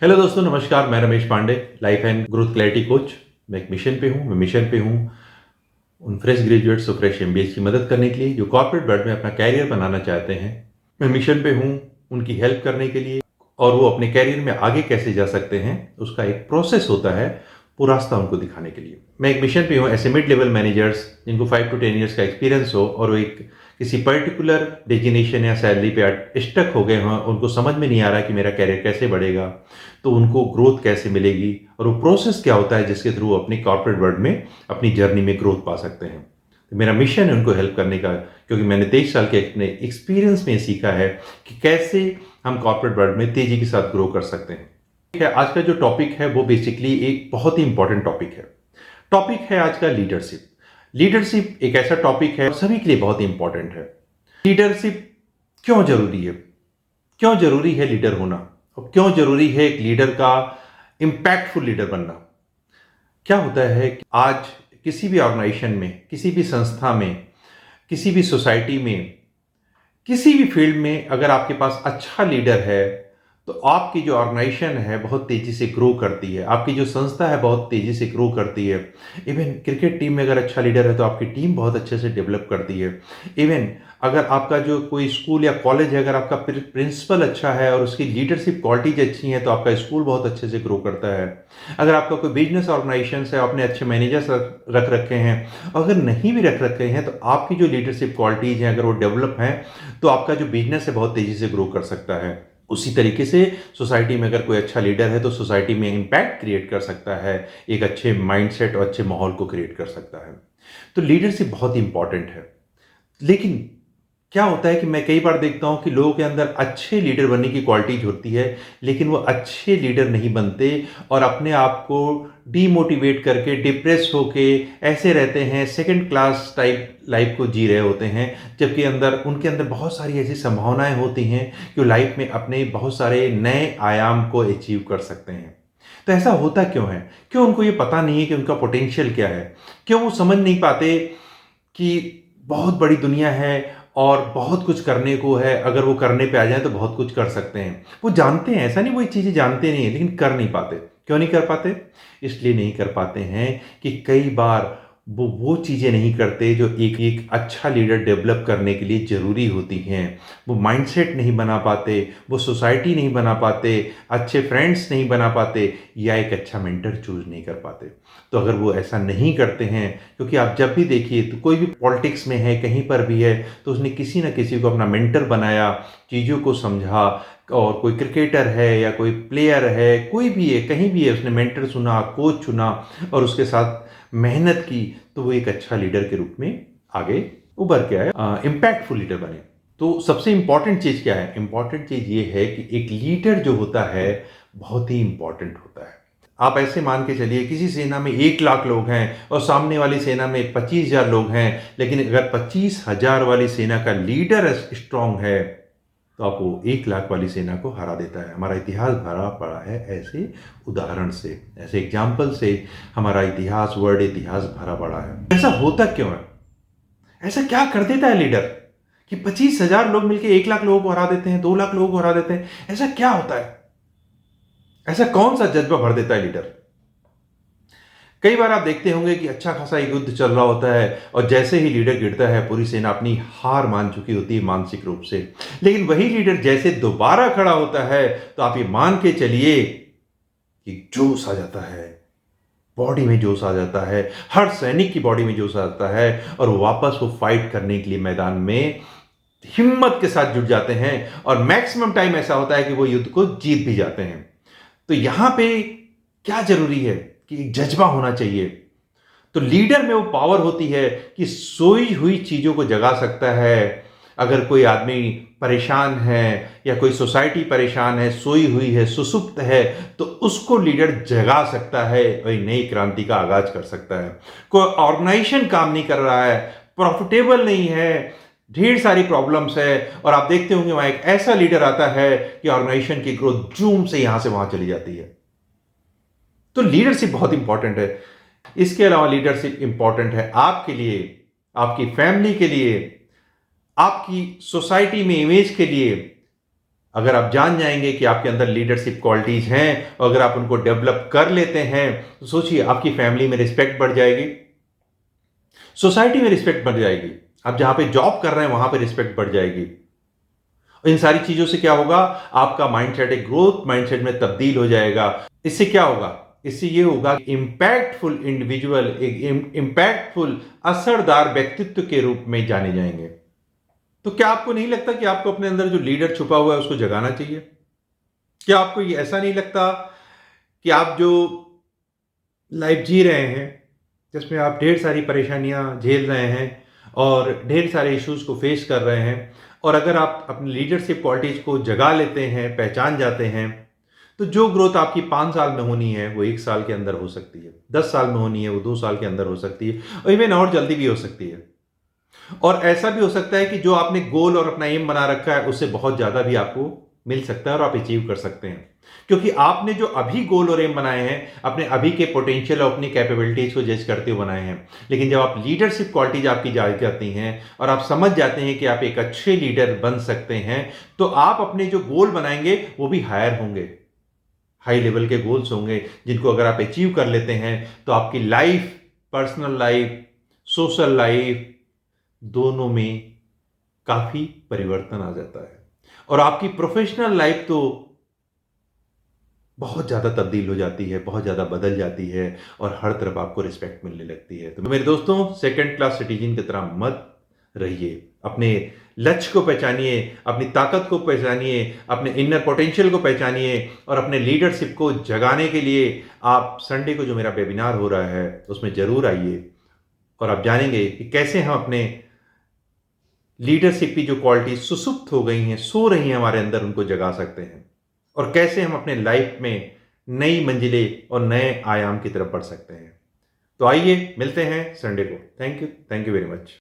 Hello दोस्तों, नमस्कार। मैं Ramesh Pandey, life and growth clarity coach. मैं एक मिशन पे हूँ। उन फ्रेश ग्रेजुएट्स और फ्रेश एमबीए की मदद करने के लिए जो कॉर्पोरेट वर्ल्ड में अपना कैरियर बनाना चाहते हैं। मैं मिशन पे हूँ उनकी हेल्प करने के लिए, और वो अपने कैरियर में आगे कैसे जा सकते हैं उसका एक प्रोसेस होता है, वो रास्ता उनको दिखाने के लिए। मैं एक मिशन पे हूँ ऐसे मिड लेवल मैनेजर्स जिनको 5 to 10 years का एक्सपीरियंस हो और वो एक किसी पर्टिकुलर डेजिग्नेशन या सैलरी पे स्टक हो गए हों, उनको समझ में नहीं आ रहा कि मेरा कैरियर कैसे बढ़ेगा, तो उनको ग्रोथ कैसे मिलेगी और वो प्रोसेस क्या होता है जिसके थ्रू अपनी कॉर्पोरेट वर्ल्ड में अपनी जर्नी में ग्रोथ पा सकते हैं। तो मेरा मिशन है उनको हेल्प करने का, क्योंकि मैंने 23 साल के अपने एक्सपीरियंस में सीखा है कि कैसे हम कॉर्पोरेट वर्ल्ड में तेजी के साथ ग्रो कर सकते हैं। आज का जो टॉपिक है वो बेसिकली एक बहुत ही इंपॉर्टेंट टॉपिक है आज का लीडरशिप। लीडरशिप एक ऐसा टॉपिक है सभी के लिए बहुत ही इंपॉर्टेंट है। लीडरशिप क्यों जरूरी है, क्यों जरूरी है लीडर होना, और क्यों जरूरी है एक लीडर का इम्पैक्टफुल लीडर बनना। क्या होता है कि आज किसी भी ऑर्गेनाइजेशन में, किसी भी संस्था में, किसी भी सोसाइटी में, किसी भी फील्ड में अगर आपके पास अच्छा लीडर है तो आपकी जो ऑर्गेनाइजेशन है बहुत तेजी से ग्रो करती है, आपकी जो संस्था है बहुत तेजी से ग्रो करती है। इवन क्रिकेट टीम में अगर अच्छा लीडर है तो आपकी टीम बहुत अच्छे से डेवलप करती है। इवन अगर आपका जो कोई स्कूल या कॉलेज है, अगर आपका प्रिंसिपल अच्छा है और उसकी लीडरशिप क्वालिटीज अच्छी हैं तो आपका स्कूल बहुत अच्छे से ग्रो करता है। अगर आपका कोई बिजनेस ऑर्गेनाइजेशन है, आपने अच्छे मैनेजर्स रख रखे हैं, अगर नहीं भी रख रखे हैं तो आपकी जो लीडरशिप क्वालिटीज हैं अगर वो डेवलप हैं तो आपका जो बिजनेस है बहुत तेजी से ग्रो कर सकता है। उसी तरीके से सोसाइटी में अगर कोई अच्छा लीडर है तो सोसाइटी में इम्पैक्ट क्रिएट कर सकता है, एक अच्छे माइंडसेट और अच्छे माहौल को क्रिएट कर सकता है। तो लीडरशिप बहुत इंपॉर्टेंट है। लेकिन क्या होता है कि मैं कई बार देखता हूं कि लोगों के अंदर अच्छे लीडर बनने की क्वालिटीज होती है, लेकिन वो अच्छे लीडर नहीं बनते और अपने आप को डीमोटिवेट करके डिप्रेस होके ऐसे रहते हैं, सेकंड क्लास टाइप लाइफ को जी रहे होते हैं। जबकि उनके अंदर बहुत सारी ऐसी संभावनाएं होती हैं कि वो लाइफ में अपने बहुत सारे नए आयाम को अचीव कर सकते हैं। तो ऐसा होता क्यों है? क्यों उनको ये पता नहीं है कि उनका पोटेंशियल क्या है? क्यों वो समझ नहीं पाते कि बहुत बड़ी दुनिया है और बहुत कुछ करने को है, अगर वो करने पे आ जाए तो बहुत कुछ कर सकते हैं। वो जानते हैं, ऐसा नहीं वो ये चीज़ें जानते नहीं है, लेकिन कर नहीं पाते। क्यों नहीं कर पाते? इसलिए नहीं कर पाते हैं कि कई बार वो चीज़ें नहीं करते जो एक एक अच्छा लीडर डेवलप करने के लिए ज़रूरी होती हैं। वो माइंडसेट नहीं बना पाते, वो सोसाइटी नहीं बना पाते, अच्छे फ्रेंड्स नहीं बना पाते, या एक अच्छा मेंटर चूज नहीं कर पाते। तो अगर वो ऐसा नहीं करते हैं, क्योंकि आप जब भी देखिए तो कोई भी पॉलिटिक्स में है, कहीं पर भी है, तो उसने किसी न किसी को अपना मेंटर बनाया, चीज़ों को समझा। और कोई क्रिकेटर है या कोई प्लेयर है, कोई भी है, कहीं भी है, उसने मेंटर चुना, कोच चुना और उसके साथ मेहनत की, तो वो एक अच्छा लीडर के रूप में आगे उभर के आए, इम्पैक्टफुल लीडर बने। तो सबसे इंपॉर्टेंट चीज़ क्या है? इंपॉर्टेंट चीज़ ये है कि एक लीडर जो होता है बहुत ही इंपॉर्टेंट होता है। आप ऐसे मान के चलिए किसी सेना में 1 लाख लोग हैं और सामने वाली सेना में 25,000 लोग हैं, लेकिन अगर 25,000 वाली सेना का लीडर स्ट्रांग है तो आप वो 1 लाख वाली सेना को हरा देता है। हमारा इतिहास भरा पड़ा है ऐसे उदाहरण से, ऐसे एग्जाम्पल से। हमारा इतिहास, वर्ल्ड इतिहास भरा पड़ा है। ऐसा होता क्यों है? ऐसा क्या कर देता है लीडर कि 25,000 लोग मिलकर 1 लाख लोगों को हरा देते हैं, 2 लाख लोगों को हरा देते हैं? ऐसा क्या होता है? ऐसा कौन सा जज्बा भर देता है लीडर? कई बार आप देखते होंगे कि अच्छा खासा युद्ध चल रहा होता है और जैसे ही लीडर गिरता है पूरी सेना अपनी हार मान चुकी होती है मानसिक रूप से। लेकिन वही लीडर जैसे दोबारा खड़ा होता है तो आप ये मान के चलिए कि जोश आ जाता है, बॉडी में जोश आ जाता है, हर सैनिक की बॉडी में जोश आ जाता है और वापस वो फाइट करने के लिए मैदान में हिम्मत के साथ जुट जाते हैं। और मैक्सिमम टाइम ऐसा होता है कि वो युद्ध को जीत भी जाते हैं। तो यहां पे क्या जरूरी है कि एक जज्बा होना चाहिए। तो लीडर में वो पावर होती है कि सोई हुई चीजों को जगा सकता है। अगर कोई आदमी परेशान है या कोई सोसाइटी परेशान है, सोई हुई है, सुसुप्त है, तो उसको लीडर जगा सकता है और एक नई क्रांति का आगाज कर सकता है। कोई ऑर्गेनाइजेशन काम नहीं कर रहा है, प्रॉफिटेबल नहीं है, ढेर सारी प्रॉब्लम्स है, और आप देखते होंगे वहां एक ऐसा लीडर आता है कि ऑर्गेनाइजेशन की ग्रोथ जूम से यहां से वहां चली जाती है। तो लीडरशिप बहुत इंपॉर्टेंट है। इसके अलावा लीडरशिप इंपॉर्टेंट है आपके लिए, आपकी फैमिली के लिए, आपकी सोसाइटी में इमेज के लिए। अगर आप जान जाएंगे कि आपके अंदर लीडरशिप क्वालिटीज हैं और अगर आप उनको डेवलप कर लेते हैं तो सोचिए आपकी फैमिली में रिस्पेक्ट बढ़ जाएगी, सोसाइटी में रिस्पेक्ट बढ़ जाएगी, आप जहां पे जॉब कर रहे हैं वहां पे रिस्पेक्ट बढ़ जाएगी। इन सारी चीजों से क्या होगा, आपका माइंडसेट एक ग्रोथ माइंडसेट में तब्दील हो जाएगा। इससे क्या होगा, इससे ये होगा कि इंपैक्टफुल इंडिविजुअल, एक इंपैक्टफुल असरदार व्यक्तित्व के रूप में जाने जाएंगे। तो क्या आपको नहीं लगता कि आपको अपने अंदर जो लीडर छुपा हुआ है उसको जगाना चाहिए? क्या आपको ये ऐसा नहीं लगता कि आप जो लाइफ जी रहे हैं जिसमें आप ढेर सारी परेशानियां झेल रहे हैं और ढेर सारे इश्यूज को फेस कर रहे हैं, और अगर आप अपनी लीडरशिप क्वालिटीज को जगा लेते हैं, पहचान जाते हैं, तो जो ग्रोथ आपकी 5 साल में होनी है वो 1 साल के अंदर हो सकती है, 10 साल में होनी है वो 2 साल के अंदर हो सकती है, और इवन और जल्दी भी हो सकती है। और ऐसा भी हो सकता है कि जो आपने गोल और अपना एम बना रखा है उससे बहुत ज्यादा भी आपको मिल सकता है और आप अचीव कर सकते हैं, क्योंकि आपने जो अभी गोल और एम बनाए हैं अपने अभी के पोटेंशियल और अपनी कैपेबिलिटीज को जज करते हुए बनाए हैं। लेकिन जब आप लीडरशिप क्वालिटीज आपकी जाग जाती हैं और आप समझ जाते हैं कि आप एक अच्छे लीडर बन सकते हैं, तो आप अपने जो गोल बनाएंगे वो भी हायर होंगे, हाई लेवल के गोल्स होंगे जिनको अगर आप अचीव कर लेते हैं तो आपकी life, personal life, social life, दोनों में काफी परिवर्तन आ जाता है और आपकी प्रोफेशनल लाइफ तो बहुत ज़्यादा तब्दील हो जाती है, बहुत ज़्यादा बदल जाती है और हर तरफ आपको रिस्पेक्ट मिलने लगती है। तो मेरे दोस्तों, सेकंड क्लास सिटीजन की तरह मत रहिए। अपने लक्ष्य को पहचानिए, अपनी ताकत को पहचानिए, अपने इनर पोटेंशियल को पहचानिए और अपने लीडरशिप को जगाने के लिए आप संडे को जो मेरा वेबिनार हो रहा है उसमें ज़रूर आइए और आप जानेंगे कि कैसे हम अपने लीडरशिप की जो क्वालिटी सुसुप्त हो गई हैं, सो रही हैं हमारे अंदर, उनको जगा सकते हैं और कैसे हम अपने लाइफ में नई मंजिलें और नए आयाम की तरफ बढ़ सकते हैं। तो आइए मिलते हैं संडे को। Thank you very much.